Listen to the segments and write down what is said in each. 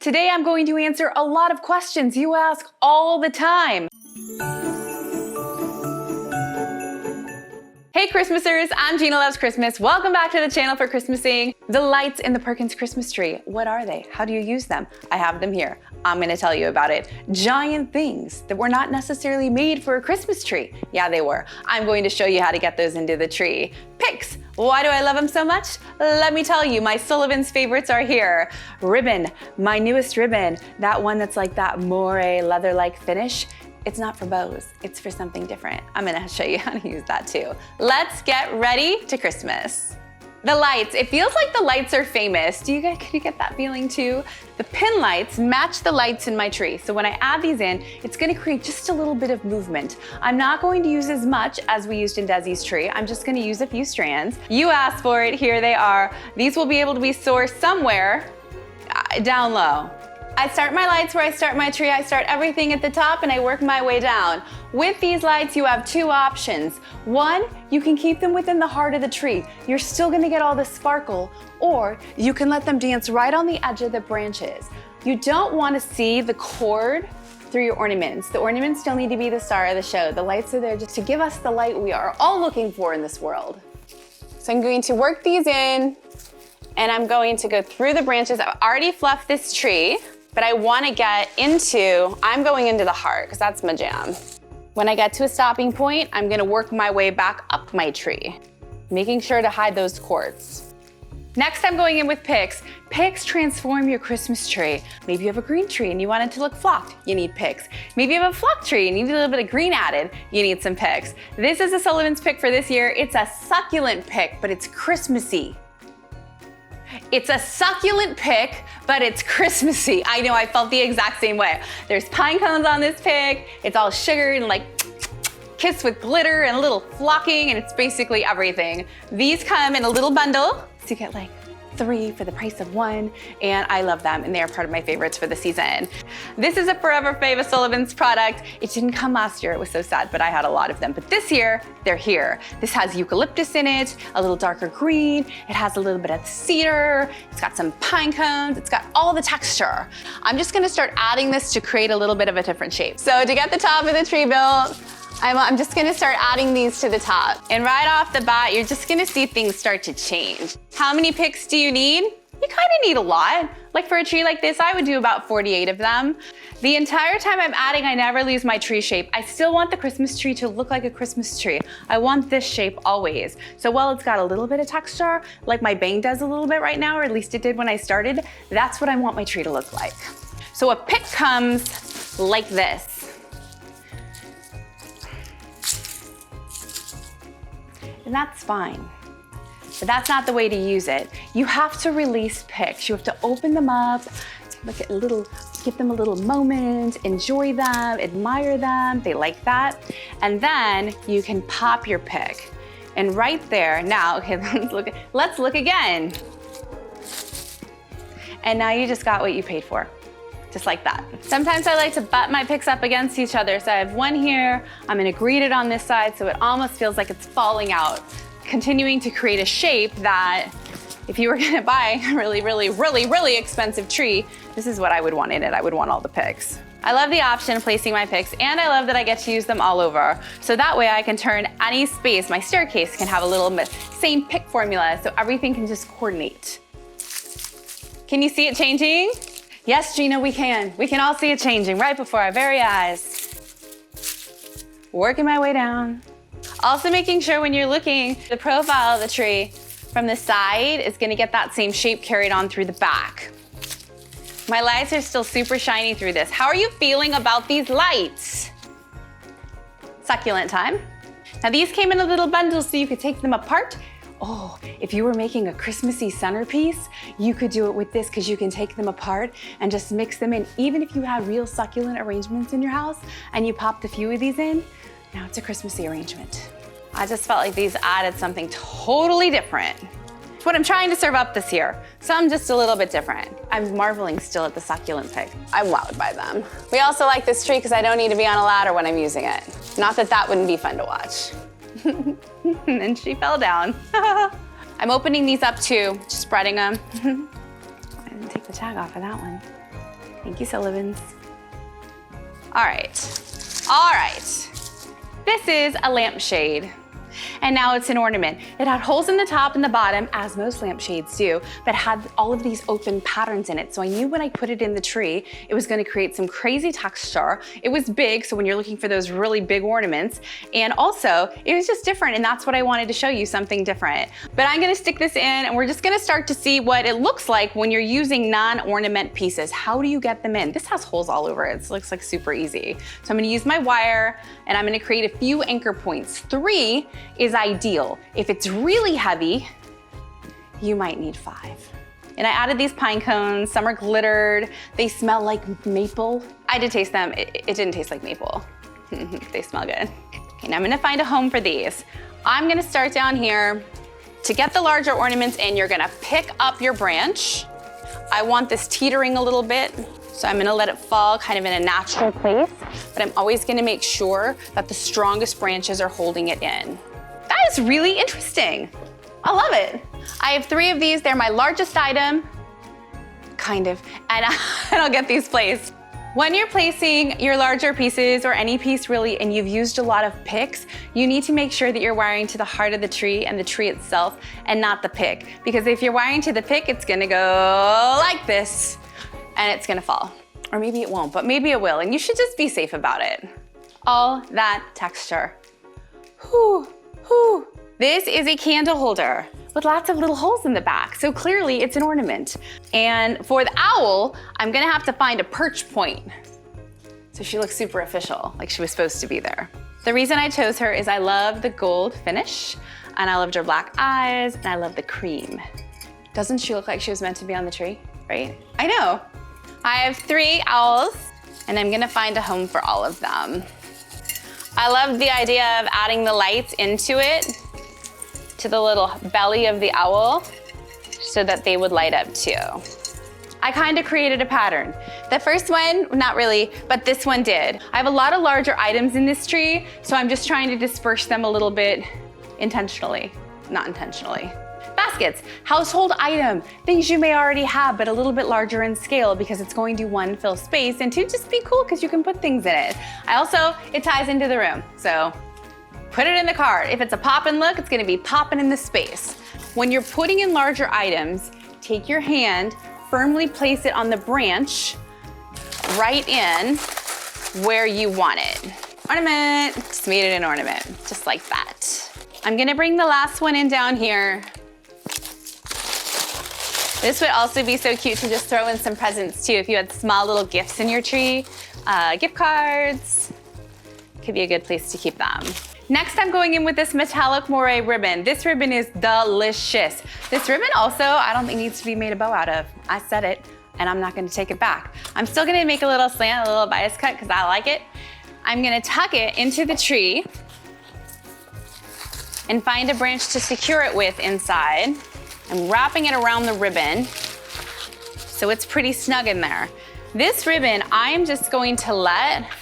Today I'm going to answer a lot of questions you ask all the time. Hey Christmasers, I'm Gina Loves Christmas. Welcome back to the channel for Christmasing. The lights in the Perkins Christmas tree. What are they? How do you use them? I have them here. I'm gonna tell you about it. Giant things that were not necessarily made for a Christmas tree. Yeah, they were. I'm going to show you how to get those into the tree. Picks. Why do I love them so much? Let me tell you, my Sullivan's favorites are here. Ribbon, my newest ribbon. That one that's like that moire leather-like finish. It's not for bows, it's for something different. I'm gonna show you how to use that too. Let's get ready to Christmas. The lights, it feels like the lights are famous. Can you get that feeling too? The pin lights match the lights in my tree. So when I add these in, it's gonna create just a little bit of movement. I'm not going to use as much as we used in Desi's tree. I'm just gonna use a few strands. You asked for it, here they are. These will be able to be sourced somewhere down low. I start my lights where I start my tree. I start everything at the top and I work my way down. With these lights, you have two options. One, you can keep them within the heart of the tree. You're still gonna get all the sparkle, or you can let them dance right on the edge of the branches. You don't wanna see the cord through your ornaments. The ornaments still need to be the star of the show. The lights are there just to give us the light we are all looking for in this world. So I'm going to work these in and I'm going to go through the branches. I've already fluffed this tree, but I wanna I'm going into the heart, because that's my jam. When I get to a stopping point, I'm gonna work my way back up my tree, making sure to hide those cords. Next, I'm going in with picks. Picks transform your Christmas tree. Maybe you have a green tree and you want it to look flocked, you need picks. Maybe you have a flocked tree and you need a little bit of green added, you need some picks. This is a Sullivan's pick for this year. It's a succulent pick, but it's Christmassy. It's a succulent pick, but it's Christmassy. I know, I felt the exact same way. There's pine cones on this pick. It's all sugared and like kissed with glitter and a little flocking, and it's basically everything. These come in a little bundle, so you get like 3 for the price of 1, and I love them, and they are part of my favorites for the season. This is a forever fave of Sullivan's product. It didn't come last year, it was so sad, but I had a lot of them. But this year, they're here. This has eucalyptus in it, a little darker green. It has a little bit of cedar. It's got some pine cones. It's got all the texture. I'm just gonna start adding this to create a little bit of a different shape. So to get the top of the tree built, I'm just gonna start adding these to the top. And right off the bat, you're just gonna see things start to change. How many picks do you need? You kinda need a lot. Like for a tree like this, I would do about 48 of them. The entire time I'm adding, I never lose my tree shape. I still want the Christmas tree to look like a Christmas tree. I want this shape always. So while it's got a little bit of texture, like my bang does a little bit right now, or at least it did when I started, that's what I want my tree to look like. So a pick comes like this. And that's fine, but that's not the way to use it. You have to release picks. You have to open them up, look at give them a little moment, enjoy them, admire them, they like that. And then you can pop your pick. And right there, now, okay, let's look again. And now you just got what you paid for. Just like that. Sometimes I like to butt my picks up against each other. So I have one here, I'm gonna grate it on this side so it almost feels like it's falling out, continuing to create a shape that if you were gonna buy a really expensive tree, this is what I would want in it. I would want all the picks. I love the option of placing my picks, and I love that I get to use them all over. So that way I can turn any space, my staircase can have a little bit, same pick formula, so everything can just coordinate. Can you see it changing? Yes, Gina, we can. We can all see it changing right before our very eyes. Working my way down. Also making sure when you're looking, the profile of the tree from the side is gonna get that same shape carried on through the back. My lights are still super shiny through this. How are you feeling about these lights? Succulent time. Now these came in a little bundle so you could take them apart. Oh, if you were making a Christmassy centerpiece, you could do it with this because you can take them apart and just mix them in. Even if you had real succulent arrangements in your house and you popped a few of these in, now it's a Christmassy arrangement. I just felt like these added something totally different. It's what I'm trying to serve up this year. Some just a little bit different. I'm marveling still at the succulent pick. I'm wowed by them. We also like this tree because I don't need to be on a ladder when I'm using it. Not that that wouldn't be fun to watch. And she fell down. I'm opening these up too, spreading them. I didn't take the tag off of that one. Thank you, Sullivans. All right, all right. This is a lampshade. And now it's an ornament. It had holes in the top and the bottom, as most lampshades do, but had all of these open patterns in it. So I knew when I put it in the tree, it was gonna create some crazy texture. It was big, so when you're looking for those really big ornaments, and also it was just different, and that's what I wanted to show you, something different. But I'm gonna stick this in, and we're just gonna start to see what it looks like when you're using non-ornament pieces. How do you get them in? This has holes all over it. It looks like super easy. So I'm gonna use my wire, and I'm gonna create a few anchor points. 3 is ideal. If it's really heavy, you might need 5. And I added these pine cones. Some are glittered. They smell like maple. I did taste them. It didn't taste like maple. They smell good. Okay, now I'm gonna find a home for these. I'm gonna start down here. To get the larger ornaments in, you're gonna pick up your branch. I want this teetering a little bit, so I'm gonna let it fall kind of in a natural place, but I'm always gonna make sure that the strongest branches are holding it in. That is really interesting. I love it. I have 3 of these. They're my largest item, kind of, and I'll get these placed. When you're placing your larger pieces, or any piece really, and you've used a lot of picks, you need to make sure that you're wiring to the heart of the tree and the tree itself, and not the pick. Because if you're wiring to the pick, it's gonna go like this, and it's gonna fall. Or maybe it won't, but maybe it will, and you should just be safe about it. All that texture. Whew. Whew. This is a candle holder with lots of little holes in the back, so clearly it's an ornament. And for the owl, I'm gonna have to find a perch point. So she looks super official, like she was supposed to be there. The reason I chose her is I love the gold finish, and I loved her black eyes, and I love the cream. Doesn't she look like she was meant to be on the tree, right? I know. I have 3 owls, and I'm gonna find a home for all of them. I love the idea of adding the lights into it, to the little belly of the owl, so that they would light up too. I kind of created a pattern. The first one, not really, but this one did. I have a lot of larger items in this tree, so I'm just trying to disperse them a little bit intentionally, not intentionally. Baskets, household item, things you may already have, but a little bit larger in scale, because it's going to 1, fill space, and 2, just be cool because you can put things in it. It ties into the room, so put it in the cart. If it's a poppin' look, it's gonna be popping in the space. When you're putting in larger items, take your hand, firmly place it on the branch, right in where you want it. Ornament, just made it an ornament, just like that. I'm gonna bring the last one in down here. This would also be so cute to just throw in some presents too. If you had small little gifts in your tree, gift cards, could be a good place to keep them. Next, I'm going in with this metallic Moire ribbon. This ribbon is delicious. This ribbon also, I don't think needs to be made a bow out of. I said it, and I'm not gonna take it back. I'm still gonna make a little slant, a little bias cut, because I like it. I'm gonna tuck it into the tree and find a branch to secure it with inside. I'm wrapping it around the ribbon so it's pretty snug in there. This ribbon, I'm just going to let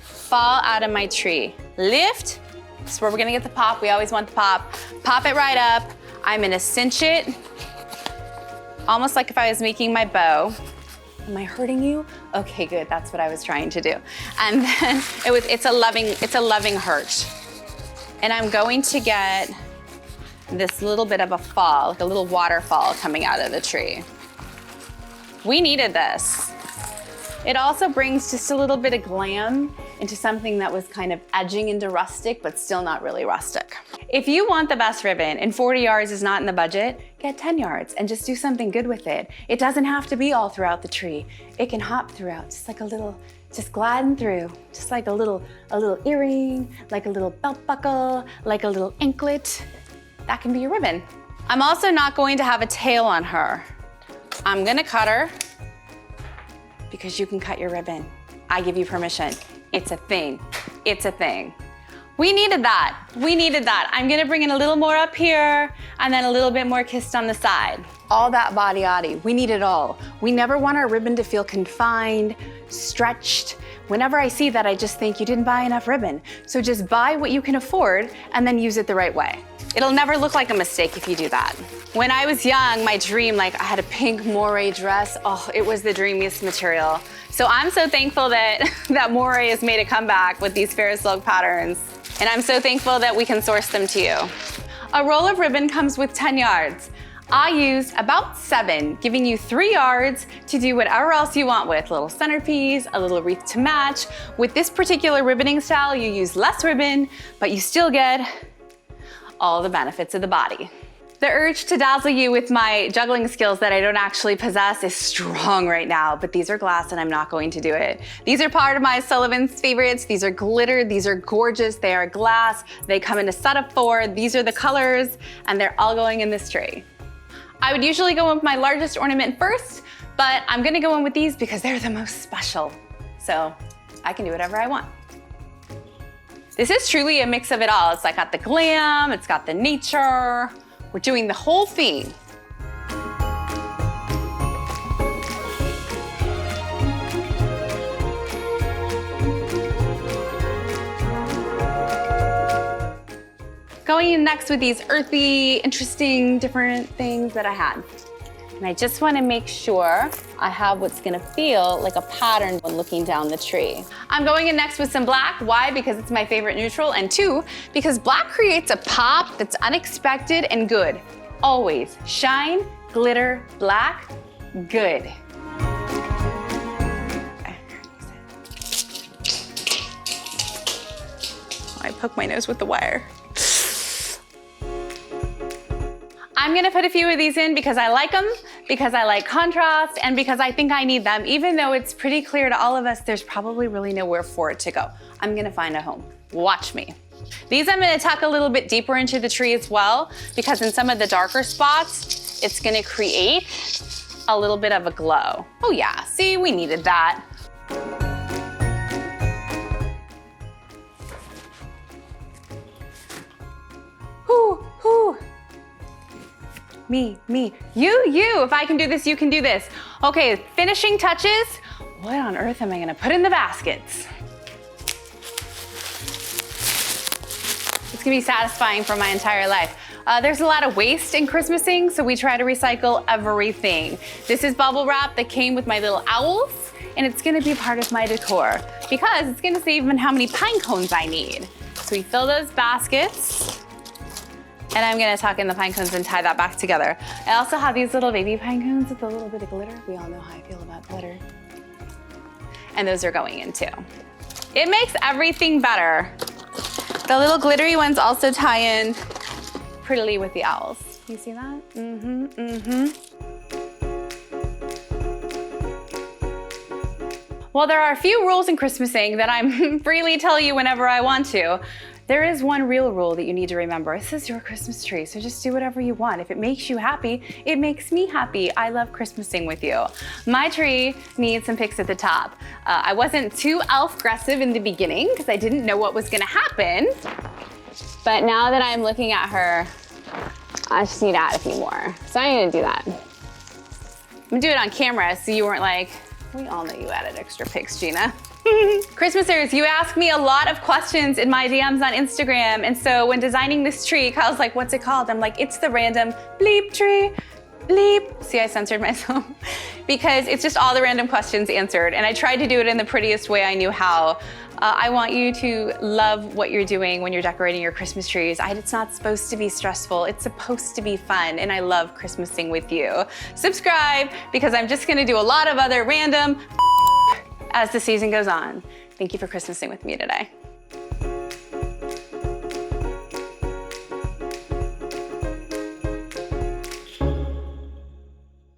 fall out of my tree. Lift, this is where we're gonna get the pop. We always want the pop. Pop it right up. I'm gonna cinch it, almost like if I was making my bow. Am I hurting you? Okay, good, that's what I was trying to do. And then it's a loving hurt. And I'm going to get this little bit of a fall, like a little waterfall coming out of the tree. We needed this. It also brings just a little bit of glam into something that was kind of edging into rustic, but still not really rustic. If you want the best ribbon and 40 yards is not in the budget, get 10 yards and just do something good with it. It doesn't have to be all throughout the tree. It can hop throughout, just like a little, just gliding through, just like a little earring, like a little belt buckle, like a little anklet. That can be your ribbon. I'm also not going to have a tail on her. I'm gonna cut her, because you can cut your ribbon. I give you permission. It's a thing. It's a thing. We needed that. We needed that. I'm gonna bring in a little more up here, and then a little bit more kissed on the side. all that body-yaddy. We need it all. We never want our ribbon to feel confined, stretched. Whenever I see that, I just think you didn't buy enough ribbon. So just buy what you can afford and then use it the right way. It'll never look like a mistake if you do that. When I was young, my dream, I had a pink moire dress. Oh, it was the dreamiest material. So I'm so thankful that Moire has made a comeback with these fair silk patterns. And I'm so thankful that we can source them to you. A roll of ribbon comes with 10 yards. I used about 7, giving you 3 yards to do whatever else you want with. A little centerpiece, a little wreath to match. With this particular ribboning style, you use less ribbon, but you still get all the benefits of the body. The urge to dazzle you with my juggling skills that I don't actually possess is strong right now, but these are glass and I'm not going to do it. These are part of my Sullivan's favorites. These are glittered, these are gorgeous, they are glass. They come in a set of 4. These are the colors and they're all going in this tray. I would usually go in with my largest ornament first, but I'm gonna go in with these because they're the most special. So I can do whatever I want. This is truly a mix of it all. It's got the glam, it's got the nature. We're doing the whole thing. Going in next with these earthy, interesting, different things that I had. And I just want to make sure I have what's gonna feel like a pattern when looking down the tree. I'm going in next with some black. Why? Because it's my favorite neutral, and 2, because black creates a pop that's unexpected and good. Always. Shine, glitter, black, good. I poke my nose with the wire. I'm gonna put a few of these in because I like them, because I like contrast, and because I think I need them. Even though it's pretty clear to all of us, there's probably really nowhere for it to go. I'm gonna find a home. Watch me. These I'm gonna tuck a little bit deeper into the tree as well, because in some of the darker spots, it's gonna create a little bit of a glow. Oh yeah, see, we needed that. Whoo, whoo. Me, you. If I can do this, you can do this. Okay, finishing touches. What on earth am I gonna put in the baskets? It's gonna be satisfying for my entire life. There's a lot of waste in Christmasing, so we try to recycle everything. This is bubble wrap that came with my little owls, and it's gonna be part of my decor because it's gonna save on how many pine cones I need. So we fill those baskets. And I'm gonna tuck in the pine cones and tie that back together. I also have these little baby pine cones with a little bit of glitter. We all know how I feel about glitter. And those are going in too. It makes everything better. The little glittery ones also tie in prettily with the owls. You see that? Well, there are a few rules in Christmasing that I'm freely tell you whenever I want to. There is one real rule that you need to remember. This is your Christmas tree, so just do whatever you want. If it makes you happy, it makes me happy. I love Christmasing with you. My tree needs some picks at the top. I wasn't too elf-aggressive in the beginning because I didn't know what was gonna happen. But now that I'm looking at her, I just need to add a few more. So I'm gonna do that. I'm gonna do it on camera so you weren't like, we all know you added extra picks, Gina. Christmasers, you ask me a lot of questions in my DMs on Instagram, and so when designing this tree, Kyle's like, what's it called? I'm like, it's the random bleep tree, bleep. See, I censored myself. Because it's just all the random questions answered, and I tried to do it in the prettiest way I knew how. I want you to love what you're doing when you're decorating your Christmas trees. It's not supposed to be stressful, it's supposed to be fun, and I love Christmasing with you. Subscribe, because I'm just gonna do a lot of other random as the season goes on. Thank you for Christmasing with me today.